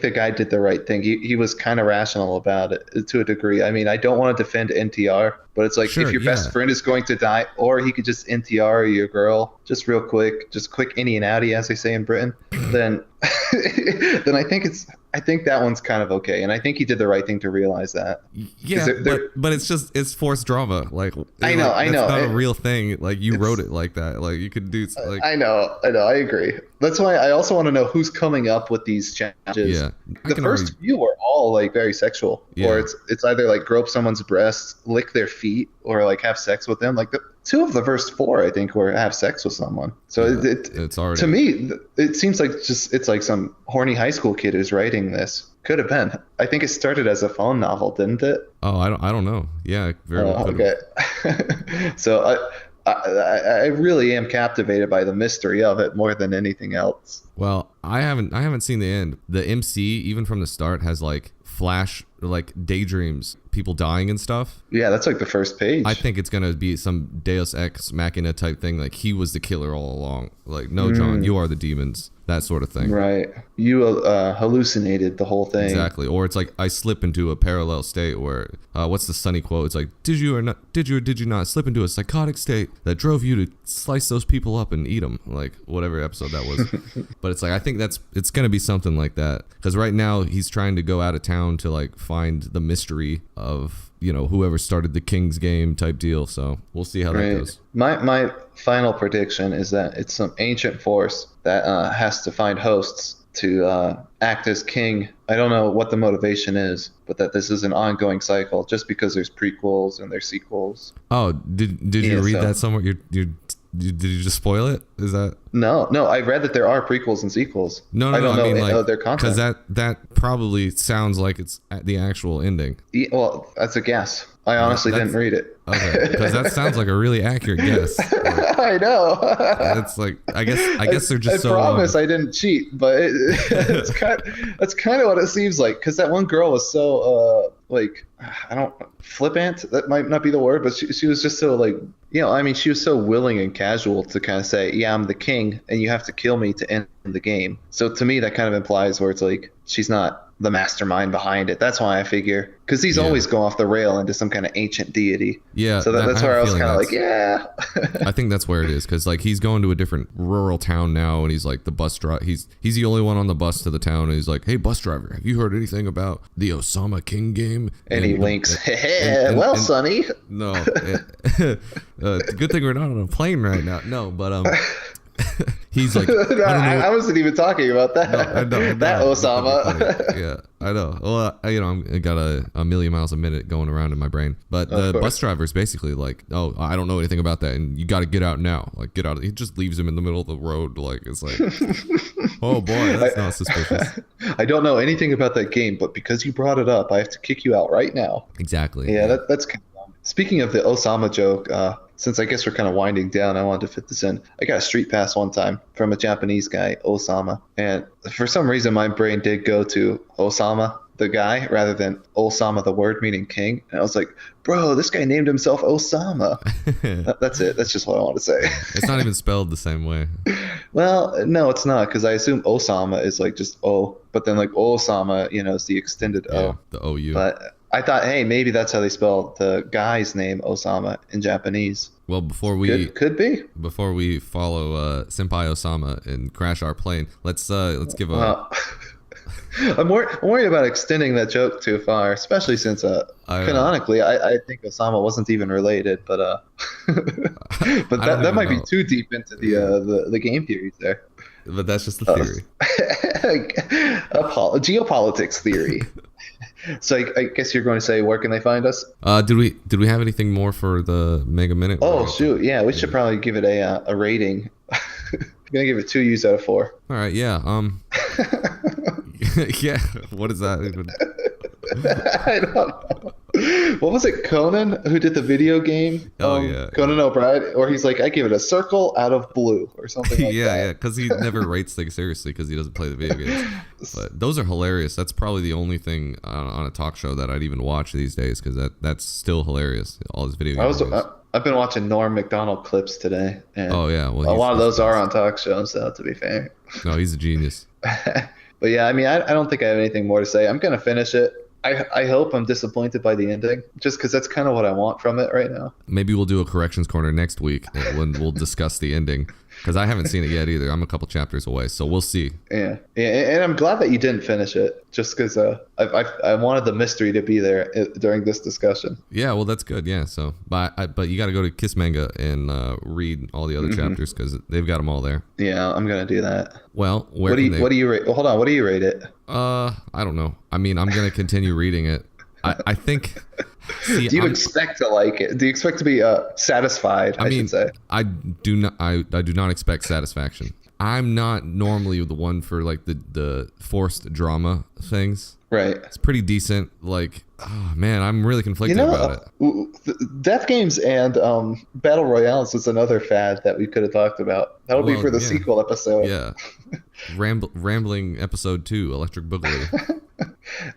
S6: the guy did the right thing. He was kind of rational about it to a degree. I mean, I don't want to defend NTR, but it's like if your best friend is going to die, or he could just NTR your girl just real quick, just quick innie and outie, as they say in Britain, then then I think that one's kind of okay, and I think he did the right thing to realize that.
S5: Yeah, but it's forced drama. Like
S6: I know,
S5: it's not a real thing. Like you wrote it like that. Like you could do. Like
S6: I know. I agree. That's why I also want to know who's coming up with these challenges.
S5: Yeah,
S6: the first few were all like very sexual, or it's either like grope someone's breasts, lick their feet, or like have sex with them. Like two of the first 4, I think, were have sex with someone. So it's already, to me, it seems like it's like some horny high school kid who's writing this. Could have been. I think it started as a phone novel, didn't it?
S5: Oh, I don't know. Yeah, very well.
S6: Okay. So I really am captivated by the mystery of it more than anything else.
S5: Well, I haven't seen the end. The MC, even from the start, has like flash like daydreams, people dying and stuff.
S6: Yeah, that's like the first page.
S5: I think it's gonna be some Deus Ex Machina type thing, like he was the killer all along. Like, no, John, you are the demons. That sort of thing.
S6: Right. You hallucinated the whole thing.
S5: Exactly. Or it's like I slip into a parallel state where what's the Sunny quote? It's like, did you or did you not slip into a psychotic state that drove you to slice those people up and eat them? Like whatever episode that was. But it's like I think it's gonna be something like that, because right now he's trying to go out of town to like find the mystery of whoever started the King's Game type deal. So we'll see how that goes.
S6: My final prediction is that it's some ancient force that has to find hosts to act as king. I don't know what the motivation is, but that this is an ongoing cycle just because there's prequels and there's sequels.
S5: Oh, did you read that somewhere? Did you just spoil it? Is that?
S6: No, I read that there are prequels and sequels.
S5: No,
S6: I don't know,
S5: I mean, like,
S6: their content.
S5: Because that probably sounds like it's the actual ending.
S6: Yeah, well, that's a guess. I honestly didn't read it.
S5: Okay, because that sounds like a really accurate guess. Like,
S6: I know.
S5: It's like I guess they're just
S6: I promise I didn't cheat, but that's kind of what it seems like. Because that one girl was so flippant. That might not be the word, but she was just so like, she was so willing and casual to kind of say, yeah, I'm the king, and you have to kill me to end the game. So to me, that kind of implies where it's like she's not the mastermind behind it. That's why I figure, because these always go off the rail into some kind of ancient deity.
S5: Yeah.
S6: So that's where I was kind of like, yeah.
S5: I think that's where it is, because like he's going to a different rural town now, and he's like the bus driver. He's the only one on the bus to the town, and he's like, hey, bus driver, have you heard anything about the Osama King game?
S6: And he winks. Sonny.
S5: No. Good thing we're not on a plane right now. No, but he's like,
S6: I wasn't even talking about that.
S5: No,
S6: that Osama.
S5: Yeah, I know. Well, I got a million miles a minute going around in my brain. But the bus driver is basically like, oh, I don't know anything about that, and you got to get out now. Like, get out. He just leaves him in the middle of the road. Like, it's like, oh boy, that's not suspicious.
S6: I don't know anything about that game, but because you brought it up, I have to kick you out right now.
S5: Exactly.
S6: Yeah, that's kind of dumb. Speaking of the Osama joke, since I guess we're kind of winding down, I wanted to fit this in. I got a street pass one time from a Japanese guy, Osama, and for some reason my brain did go to Osama, the guy, rather than Osama, the word meaning king. And I was like, bro, this guy named himself Osama. That's it. That's just what I want to say.
S5: It's not even spelled the same way.
S6: Well, no, it's not, because I assume Osama is like just O, but then like Osama, is the extended O.
S5: Yeah, the OU.
S6: But I thought, hey, maybe that's how they spell the guy's name, Osama, in Japanese.
S5: Well, before we
S6: could be.
S5: Before we follow Senpai Osama and crash our plane, let's give a.
S6: Well, I'm worried about extending that joke too far, especially since canonically I think Osama wasn't even related, but that might be too deep into the game theories there.
S5: But that's just the theory.
S6: Geopolitics theory. So I guess you're going to say, where can they find us?
S5: Did we have anything more for the Mega Minute?
S6: Oh shoot, yeah, we should probably give it a rating. I'm gonna give it 2 U's out of 4.
S5: All right, yeah. Yeah. What is that?
S6: I don't know. What was it, Conan, who did the video game?
S5: Yeah.
S6: Conan O'Brien, or he's like, I give it a circle out of blue or something like that.
S5: Yeah, because he never rates things seriously because he doesn't play the video games. But those are hilarious. That's probably the only thing on a talk show that I'd even watch these days because that's still hilarious. All his video games.
S6: I've been watching Norm Macdonald clips today. And
S5: oh, yeah. Well,
S6: a lot of those are on talk shows, though, to be fair.
S5: No, he's a genius.
S6: But yeah, I mean, I don't think I have anything more to say. I'm going to finish it. I hope I'm disappointed by the ending, just because that's kind of what I want from it right now.
S5: Maybe we'll do a corrections corner next week when we'll discuss the ending, because I haven't seen it yet either. I'm a couple chapters away, so we'll see.
S6: Yeah, and I'm glad that you didn't finish it, just because I wanted the mystery to be there during this discussion.
S5: Yeah, well, that's good. Yeah, so but you got to go to Kiss Manga and read all the other chapters because they've got them all there.
S6: Yeah, I'm gonna do that.
S5: Well,
S6: what do you rate? Hold on, what do you rate it?
S5: I don't know. I mean, I'm gonna continue reading it. I think. See,
S6: do you expect to like it? Do you expect to be satisfied? I should say.
S5: I do not. I do not expect satisfaction. I'm not normally the one for like the forced drama things.
S6: Right.
S5: It's pretty decent. Like, oh man, I'm really conflicted about it.
S6: Death games and battle royales was another fad that we could have talked about. That'll be for the sequel episode.
S5: Yeah. Rambling episode 2, Electric Boogaloo.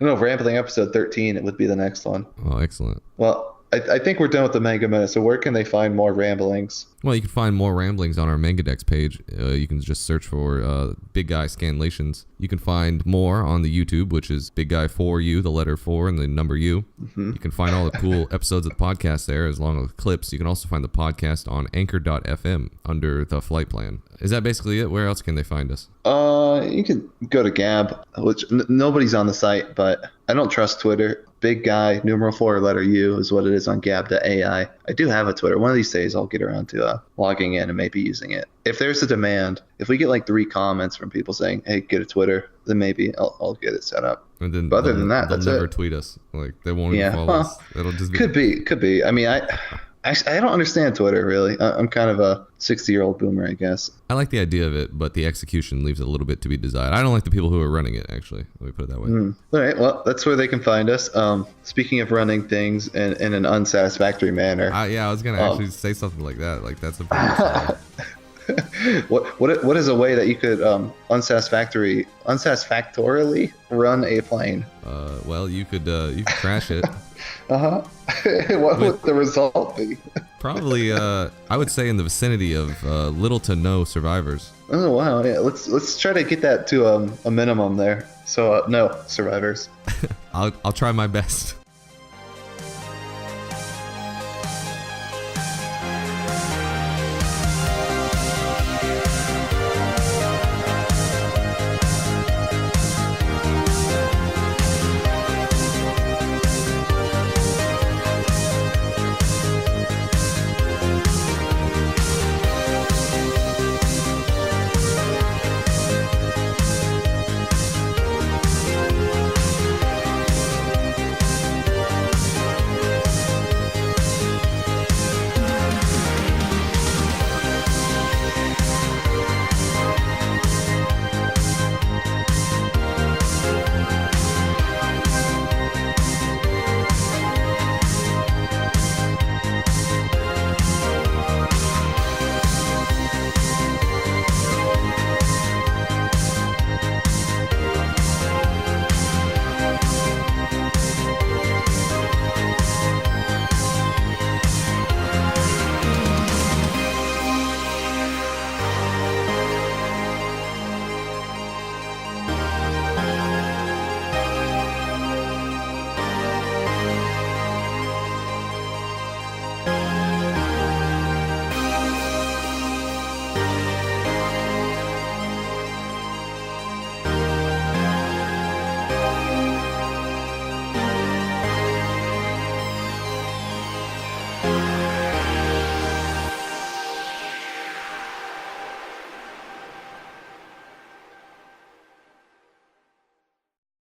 S6: No, Rambling episode 13. It would be the next one.
S5: Oh, excellent.
S6: Well, I think we're done with the Manga Minute. So where can they find more ramblings?
S5: Well, you can find more ramblings on our Mangadex page. You can just search for Big Guy Scanlations. You can find more on the YouTube, which is Big Guy 4U, the letter 4 and the number U. You can find all the cool episodes of the podcast there, as long as clips. You can also find the podcast on anchor.fm under the flight plan. Is that basically it? Where else can they find us?
S6: You can go to Gab, which nobody's on the site, but I don't trust Twitter. Big Guy, numeral 4, letter U is what it is on gab.ai. I do have a Twitter. One of these days I'll get around to logging in and maybe using it. If there's a demand, if we get like 3 comments from people saying, hey, get a Twitter, then maybe I'll get it set up.
S5: And then,
S6: but other than that, that's it.
S5: They'll never tweet us. Like, they won't even follow us. It'll just be...
S6: Could be. I mean, I don't understand Twitter, really. I'm kind of a 60-year-old boomer, I guess.
S5: I like the idea of it, but the execution leaves a little bit to be desired. I don't like the people who are running it, actually. Let me put it that way.
S6: All right, well, that's where they can find us. Speaking of running things in an unsatisfactory manner.
S5: Yeah, I was going to actually say something like that. Like, that's a pretty
S6: What is a way that you could unsatisfactorily run a plane?
S5: Well, you could crash it.
S6: What would the result be?
S5: Probably, I would say in the vicinity of little to no survivors.
S6: Oh wow, yeah. Let's try to get that to a minimum there. So no survivors.
S5: I'll try my best.